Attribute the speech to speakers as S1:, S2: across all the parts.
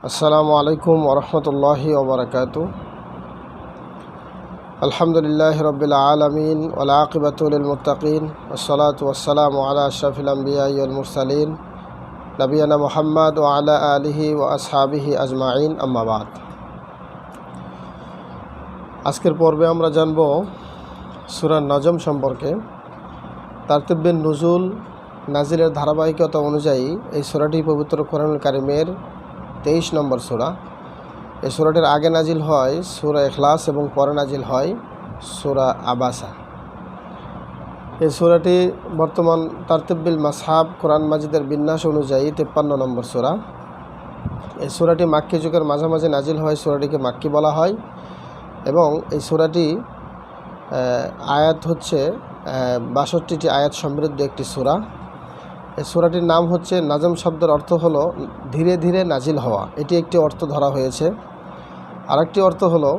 S1: আসসালামু আলাইকুম ওরহমতুল্লাহি ওবরাকাতু। আলহামদুলিল্লাহি রাব্বিল আলামিন ওয়াল আকিবাতু লিল মুত্তাকিন ওয়াসসালাতু ওয়াসসালামু আলা আশরাফিল আমবিয়াই ওয়াল মুরসালিন নবিয়ানা মুহাম্মদ ওয়া আলা আলিহি ওয়া আসহাবিহি আজমাইন, আম্মা বাদ। আজকের পর্বে আমরা জানব সূরা নজম সম্পর্কে। তারতিবের নুজুল নাজিলের ধারাবাহিকতা অনুযায়ী এই সূরাটি পবিত্র কোরআনুল কারীমের 23 নম্বর সূরা। এই সূরাটির আগে নাজিল হয় সূরা ইখলাস এবং পরে নাজিল হয় সূরা আবাসা। এই সূরাটি বর্তমান তারতিবিল মাসহাব কোরআন মাজিদের বিন্যাস অনুযায়ী 53 নম্বর সূরা। এই সূরাটি মাক্কি যুগের মাঝামাঝি নাজিল হয়, সূরাটিকে মাক্কি বলা হয়। এবং এই সূরাটি আয়াত হচ্ছে 62টি আয়াত সমৃদ্ধ একটি সূরা। এই সূরাটির নাম হচ্ছে নাজম, শব্দের অর্থ হলো ধীরে ধীরে নাজিল হওয়া, এটি একটি অর্থ ধরা হয়েছে। আরেকটি অর্থ হলো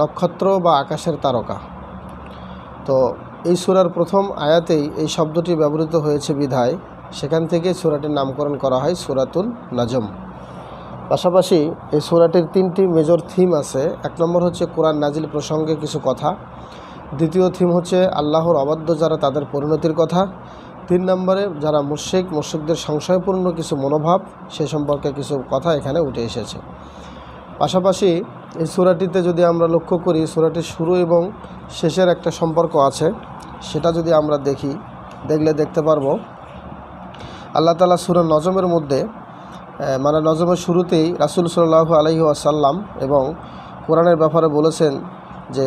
S1: নক্ষত্র বা আকাশের তারকা। তো এই সূরার প্রথম আয়াতেই এই শব্দটি ব্যবহৃত হয়েছে বিধায় সেখান থেকে সূরাটির নামকরণ করা হয় সূরাতুল নজম। পাশাপাশি এই সূরাটির 3টি মেজর থিম আছে। 1 নম্বর হচ্ছে কোরআন নাজিল প্রসঙ্গে কিছু কথা। দ্বিতীয় থিম হচ্ছে আল্লাহর অবাধ্য যারা তাদের পরিণতির কথা। 3 নম্বরে যারা মুশরিকদের সংশয়পূর্ণ কিছু মনোভাব সে সম্পর্কে কিছু কথা এখানে উঠে এসেছে। পাশাপাশি এই সূরাটিতে যদি আমরা লক্ষ্য করি, সূরাটির শুরু এবং শেষের একটা সম্পর্ক আছে, সেটা যদি আমরা দেখলে দেখতে পারবো আল্লাহ তাআলা সূরা নজমের মধ্যে নজমের শুরুতেই রাসূল সাল্লাল্লাহু আলাইহি ওয়াসাল্লাম এবং কোরআনের ব্যাপারে বলেছেন যে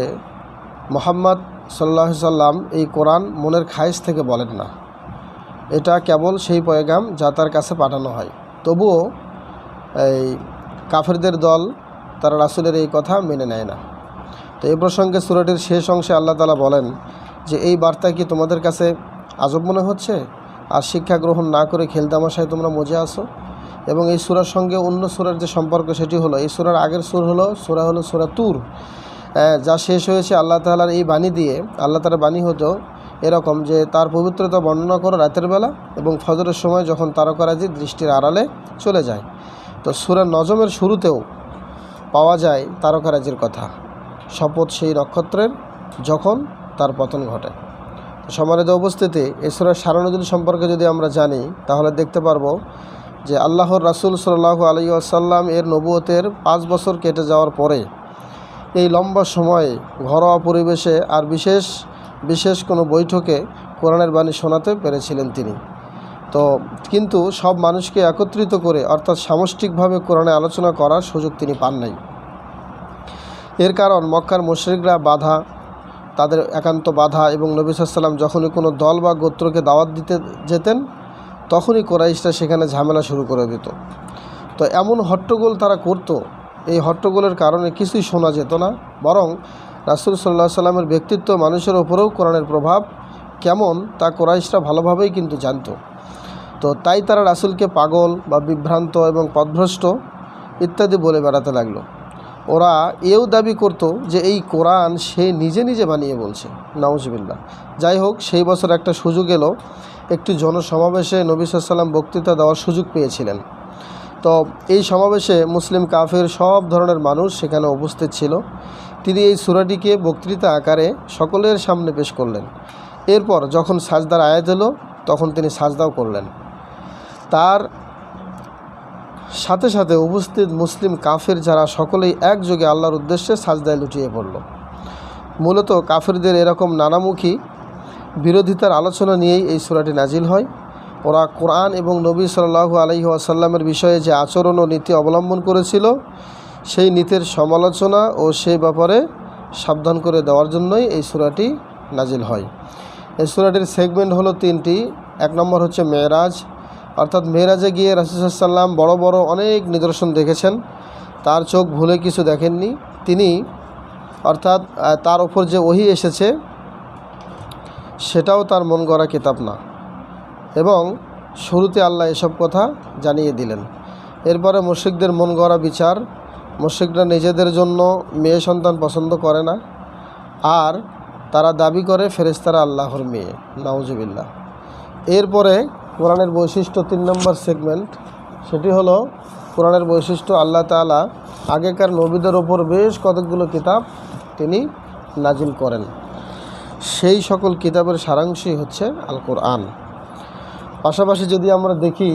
S1: মুহাম্মদ সাল্লাল্লাহু আলাইহি সাল্লাম এই কোরআন মনের খায়েশ থেকে বলেন না, এটা কেবল সেই পয়গাম যা তার কাছে পাঠানো হয়। তবুও এই কাফেরদের দল তারা রাসূলের এই কথা মেনে নেয় না। তো এই প্রসঙ্গে সূরাটির শেষ অংশে আল্লাহ তাআলা বলেন যে এই বার্তা কি তোমাদের কাছে আজব মনে হচ্ছে, আর শিক্ষা গ্রহণ না করে খেলতামাশায় তোমরা মজে আসো। এবং এই সূরার সঙ্গে অন্য সূরার যে সম্পর্ক সেটি হলো এই সূরার আগের সূরা হলো সূরা তুর, যা শেষ হয়েছে আল্লাহ তাআলার এই বাণী দিয়ে। আল্লাহ তাআলার বাণী হতো এরকম যে তার পবিত্রতা বর্ণনা করো রাতের বেলা এবং ফজরের সময় যখন তারকারাজি দৃষ্টির আড়ালে চলে যায়। তো সূরা নজমের শুরুতেও পাওয়া যায় তারকারাজির কথা, শপথ সেই নক্ষত্রের যখন তার পতন ঘটে। সম্মানিত উপস্থিতি, এই সূরার সারনজুল সম্পর্কে যদি আমরা জানি তাহলে দেখতে পারবো যে আল্লাহর রাসূল সাল্লাল্লাহু আলাইহি ওয়াসাল্লাম এর নবুয়তের 5 বছর কেটে যাওয়ার পরে এই লম্বা সময়ে ঘরোয়া পরিবেশে আর বিশেষ কোনো বৈঠকে কোরআনের বাণী শোনাতে পেরেছিলেন তিনি। তো কিন্তু সব মানুষকে একত্রিত করে অর্থাৎ সামষ্টিকভাবে কোরআনে আলোচনা করার সুযোগ তিনি পান নাই। এর কারণ মক্কার মুশরিকরা তাদের একান্ত বাধা, এবং নবী সাল্লাল্লাহু আলাইহি ওয়াসাল্লাম যখনই কোনো দল বা গোত্রকে দাওয়াত দিতে যেতেন তখনই কুরাইশরা সেখানে ঝামেলা শুরু করে দিত। তো এমন হট্টগোল তারা করত, এই হট্টগোলের কারণে কিছুই শোনা যেত না, বরং রাসূল সাল্লাল্লাহু আলাইহি ওয়াসাল্লামের ব্যক্তিত্ব মানুষের ওপরেও কোরআনের প্রভাব কেমন তা কুরাইশরা ভালোভাবেই কিন্তু জানত। তো তাই তারা রাসূলকে পাগল বা বিভ্রান্ত এবং পথভ্রষ্ট ইত্যাদি বলে বেড়াতে লাগলো। ওরা এও দাবি করত যে এই কোরআন সে নিজে নিজে বানিয়ে বলছে, নাউজুবিল্লাহ। যাই হোক, সেই বছর একটা সুযোগ এলো, একটি জনসমাবেশে নবী সাল্লাল্লাহু আলাইহি ওয়াসাল্লাম বক্তৃতা দেওয়ার সুযোগ পেয়েছিলেন। তো এই সমাবেশে মুসলিম কাফের সব ধরনের মানুষ সেখানে উপস্থিত ছিল। তিনি এই সূরাটিকে বক্তৃতা আকারে সকলের সামনে পেশ করলেন। এরপর যখন সাজদার আয়াত এলো তখন তিনি সাজদাও করলেন। তার সাথে সাথে উপস্থিত মুসলিম কাফের যারা সকলেই একযোগে আল্লাহর উদ্দেশ্যে সাজদায় লুটিয়ে পড়ল। মূলত কাফেরদের এরকম নানামুখী বিরোধিতার আলোচনা নিয়েই এই সূরাটি নাজিল হয়। ওরা কোরআন এবং নবী সাল্লাল্লাহু আলাইহি ওয়াসাল্লামের বিষয়ে যে আচরণ ও নীতি অবলম্বন করেছিল সেই নীতির সমালোচনা ও সেই ব্যাপারে সাবধান করে দেওয়ার জন্যই এই সূরাটি নাজিল হয়। এই সূরাটির সেগমেন্ট হলো 3টি। 1 নম্বর হচ্ছে মেরাজ, অর্থাৎ মেরাজে গিয়ে রাসূল সাল্লাল্লাহু আলাইহি ওয়াসাল্লাম বড় বড় অনেক নিদর্শন দেখেছেন, তার চোখ ভুলে কিছু দেখেননি তিনি, অর্থাৎ তার ওপর যে ওহী এসেছে সেটাও তার মন গড়া কিতাব না, এবং শুরুতে আল্লাহ এসব কথা জানিয়ে দিলেন। এরপরে মুশরিকদের মন গড়া বিচার, মুশরিকরা নিজেদের জন্য মেয়ে সন্তান পছন্দ করে না, আর তারা দাবি করে ফেরেশতারা আল্লাহর মেয়ে, নাউজুবিল্লাহ। এরপরে কোরআনের বৈশিষ্ট্য 3 নম্বর সেগমেন্ট, সেটি হলো কোরআনের বৈশিষ্ট্য, আল্লাহ তাআলা আগেকার নবীদের ওপর বেশ কতকগুলো কিতাব তিনি নাজিল করেন। সেই সকল কিতাবের সারাংশই হচ্ছে আল কোরআন। পাশাপাশি যদি আমরা দেখি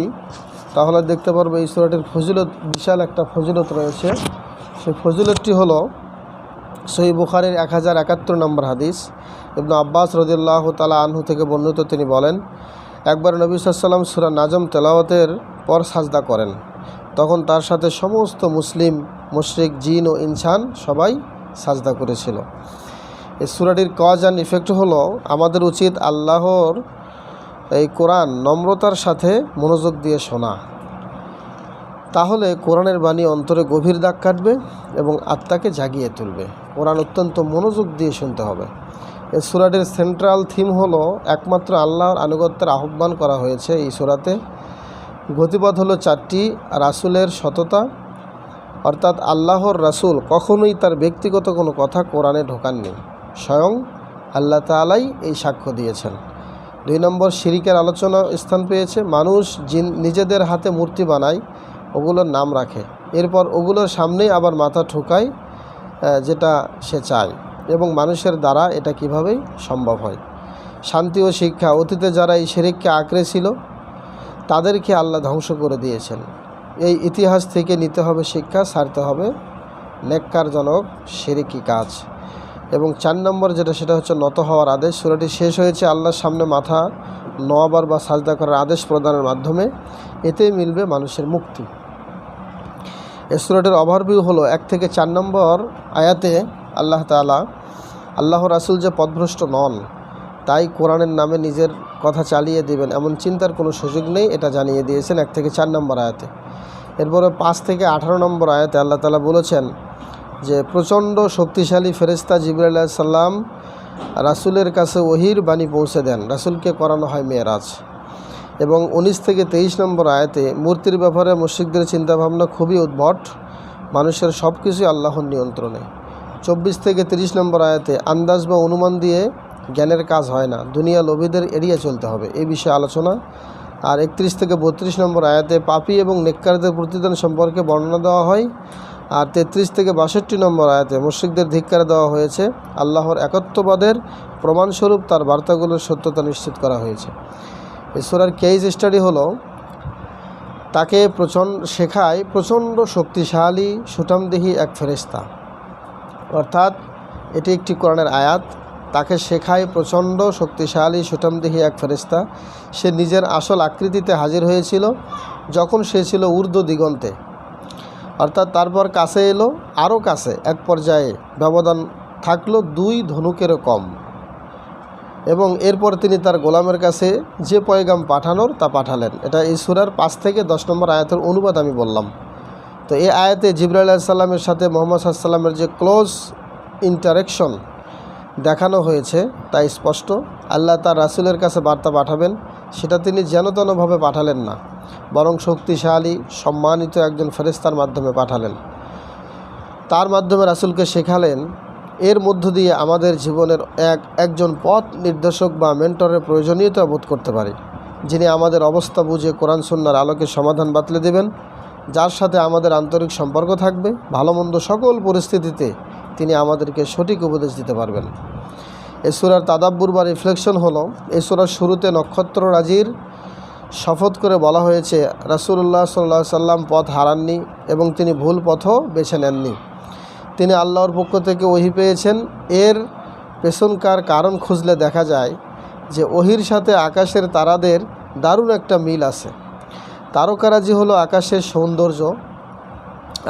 S1: তাহলে দেখতে পারবো এই সূরাটির ফজিলত, বিশাল একটা ফজিলত রয়েছে। সেই ফজিলতটি হলো সহিহ বুখারীর 1071 নম্বর হাদিস। ইবনে আব্বাস রাদিয়াল্লাহু তাআলা আনহু থেকে বর্ণিত, তিনি বলেন, একবার নবী সাল্লাল্লাহু আলাইহি ওয়াসাল্লাম সূরা নাজম তেলাওয়াতের পর সাজদা করেন। তখন তার সাথে সমস্ত মুসলিম, মুশরিক, জিন ও ইনসান সবাই সাজদা করেছিল। এই সূরাটির কজ অ্যান্ড ইফেক্ট হলো আমাদের উচিত আল্লাহর এই কোরআন নম্রতার সাথে মনোযোগ দিয়ে শোনা। তাহলে কোরআনের বাণী অন্তরে গভীর দাগ কাটবে এবং আত্মাকে জাগিয়ে তুলবে। কোরআন অত্যন্ত মনোযোগ দিয়ে শুনতে হবে। এই সূরাটির সেন্ট্রাল থিম হলো একমাত্র আল্লাহর আনুগত্যের আহ্বান করা হয়েছে এই সূরাতে। গতিপথ হলো 4টি। রাসূলের সততা, অর্থাৎ আল্লাহর রাসূল কখনোই তার ব্যক্তিগত কোনো কথা কোরআনে ঢোকাননি, স্বয়ং আল্লাহ তাআলাই এই সাক্ষ্য দিয়েছেন। 2 নম্বর, শিরিকের আলোচনা স্থান পেয়েছে। মানুষ নিজেদের হাতে মূর্তি বানায়, ওগুলোর নাম রাখে, এরপর ওগুলোর সামনেই আবার মাথা ঠোকায় যেটা সে চায়, এবং মানুষের দ্বারা এটা কিভাবেই সম্ভব হয়। শান্তি ও শিক্ষা, অতীতে যারা এই শিরিককে আঁকড়ে ছিল তাদেরকে আল্লাহ ধ্বংস করে দিয়েছেন। এই ইতিহাস থেকে নিতে হবে শিক্ষা, ছাড়তে হবে নেককারজনক শিরিকি কাজ। এবং 4 নম্বর যেটা, সেটা হচ্ছে নত হওয়ার আদেশ। সূরাটি শেষ হয়েছে আল্লাহর সামনে মাথা নোয়াবার বা সাজদা করার আদেশ প্রদানের মাধ্যমে। এতেই মিলবে মানুষের মুক্তি। এই সূরাটির ওভারভিউ হলো 1 থেকে 4 নম্বর আয়াতে আল্লাহ তাআলা আল্লাহ রাসূল যে পথভ্রষ্ট নন, তাই কোরআনের নামে নিজের কথা চালিয়ে দেবেন এমন চিন্তার কোনো সুযোগ নেই, এটা জানিয়ে দিয়েছেন 1 থেকে 4 নম্বর আয়াতে। এরপরে 5 থেকে 18 নম্বর আয়াতে আল্লাহ তাআলা বলেছেন যে প্রচণ্ড শক্তিশালী ফেরেশতা জিবরাইল আলাইহিস সালাম রাসূলের কাছে ওহীর বাণী পৌঁছে দেন। রাসূলকে করানো হয় মেরাজ। এবং 19 থেকে 23 নম্বর আয়াতে মূর্তির ব্যাপারে মুশরিকদের চিন্তাভাবনা খুবই উদ্ভট, মানুষের সব কিছুই আল্লাহর নিয়ন্ত্রণে। 24 থেকে 30 নম্বর আয়াতে আন্দাজ বা অনুমান দিয়ে জ্ঞানের কাজ হয় না, দুনিয়া লোভীদের এড়িয়ে চলতে হবে, এই বিষয়ে আলোচনা। আর 31 থেকে 32 নম্বর আয়াতে পাপী এবং নেককারদের প্রতিদান সম্পর্কে বর্ণনা দেওয়া হয়। আর 33 থেকে 62 নম্বর আয়াতে মুশরিকদের ধিক্কার দেওয়া হয়েছে। আল্লাহর একত্ববাদের প্রমাণস্বরূপ তার বার্তাগুলোর সত্যতা নিশ্চিত করা হয়েছে। এই সূরার কেস স্টাডি হলো তাকে শেখায় প্রচণ্ড শক্তিশালী সুঠামদেহী এক ফেরেশতা, অর্থাৎ এটি একটি কোরআনের আয়াত। তাকে শেখায় প্রচণ্ড শক্তিশালী সুঠামদেহী এক ফেরেশতা। সে নিজের আসল আকৃতিতে হাজির হয়েছিল যখন সে ছিল ঊর্ধ্ব দিগন্তে, অর্থাৎ তারপর কাছে এলো, আরও কাছে, এক পর্যায়ে ব্যবধান থাকলো 2 ধনুকেরও কম। এবং এরপর তিনি তার গোলামের কাছে যে পয়গাম পাঠানোর তা পাঠালেন। এটা এই সূরার 5 থেকে 10 নম্বর আয়াতের অনুবাদ আমি বললাম। তো এই আয়াতে জিবরাইল আলাইহিস সালামের সাথে মুহাম্মদ সাল্লাল্লাহু আলাইহি ওয়াসাল্লামের যে ক্লোজ ইন্টারেকশন দেখানো হয়েছে তা স্পষ্ট। আল্লাহ তার রাসূলের কাছে বার্তা পাঠাবেন সেটা তিনি যেনতেনভাবে পাঠালেন না, বরং শক্তিশালী সম্মানিত একজন ফেরেশতার মাধ্যমে পাঠালেন। তার মাধ্যমে রাসূলকে শেখালেন। এর মধ্য দিয়ে আমাদের জীবনের একজন পথ নির্দেশক বা মেন্টরের প্রয়োজনীয়তা বোধ করতে পারি, যিনি আমাদের অবস্থা বুঝে কোরআন সুন্নাহর আলোকে সমাধান বাতলে দেবেন, যার সাথে আমাদের আন্তরিক সম্পর্ক থাকবে। ভালো মন্দ সকল পরিস্থিতিতে তিনি আমাদেরকে সঠিক উপদেশ দিতে পারবেন। এই সূরার তাদাব্বুর বা রিফ্লেকশন হলো, এই সূরার শুরুতে নক্ষত্ররাজির শপথ করে বলা হয়েছে রাসূলুল্লাহ সাল্লাল্লাহু আলাইহি সাল্লাম পথ হারাননি এবং তিনি ভুল পথও বেছে নেননি। তিনি আল্লাহর পক্ষ থেকে ওহী পেয়েছেন। এর পেছনকার কারণ খুঁজলে দেখা যায় যে ওহীর সাথে আকাশের তারাদের দারুণ একটা মিল আছে। তারকারাজি হলো আকাশের সৌন্দর্য,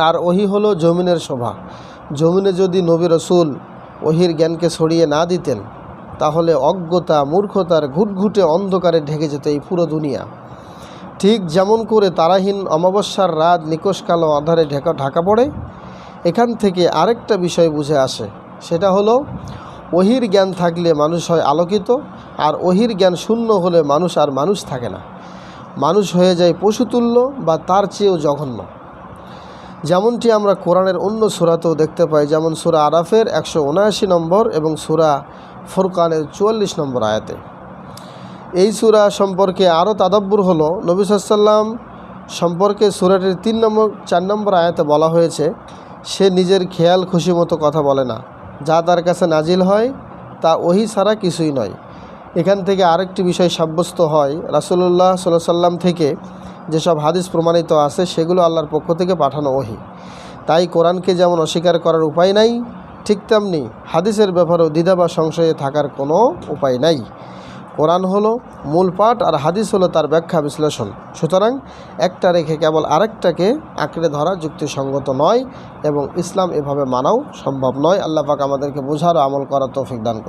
S1: আর ওহী হলো জমিনের শোভা। জমিনে যদি নবী রাসূল ওহীর জ্ঞানকে ছড়িয়ে না দিতেন, তাহলে অজ্ঞতা, মূর্খতার ঘুটঘুটে অন্ধকারে ঢেকে যেত এই পুরো দুনিয়া। ঠিক যেমন করে তারাহীন অমাবস্যার রাত নিকষ কালো আঁধারে ঢাকা পড়ে। এখান থেকে আরেকটা বিষয় বুঝে আসে, সেটা হলো ওহীর জ্ঞান থাকলে মানুষ হয় আলোকিত, আর ওহীর জ্ঞান শূন্য হলে মানুষ আর মানুষ থাকে না, মানুষ হয়ে যায় পশুতুল্য বা তার চেয়েও জঘন্য। যেমনটি আমরা কোরআনের অন্য সূরাতেও দেখতে পাই, যেমন সূরা আরাফের 179 নম্বর এবং সূরা ফুরকানের 44 নম্বর আয়াতে। এই সূরা সম্পর্কে আরও তাদাব্বুর হলো, নবী সাল্লাল্লাহু আলাইহি ওয়াসাল্লাম সম্পর্কে সূরাটির 4 নম্বর আয়াতে বলা হয়েছে, সে নিজের খেয়াল খুশি মতো কথা বলে না, যা তার কাছে নাজিল হয় তা ওহী ছাড়া কিছুই নয়। এখান থেকে আরেকটি বিষয় সাব্যস্ত হয়, রাসূলুল্লাহ সাল্লাল্লাহু আলাইহি ওয়াসাল্লাম থেকে যেসব হাদিস প্রমাণিত আছে সেগুলো আল্লাহর পক্ষ থেকে পাঠানো ওহী। তাই কোরআনকে যেমন অস্বীকার করার উপায় নাই, ঠিক তেমনি হাদিসের ব্যাপারেও দ্বিধা বা সংশয়ে থাকার কোনো উপায় নাই। কোরআন হলো মূল পাঠ আর হাদিস হলো তার ব্যাখ্যা বিশ্লেষণ। সুতরাং একটা রেখে কেবল আরেকটাকে আঁকড়ে ধরা যুক্তিসঙ্গত নয় এবং ইসলাম এভাবে মানাও সম্ভব নয়। আল্লাহ পাক আমাদেরকে বোঝার ও আমল করার তৌফিক দান করুন।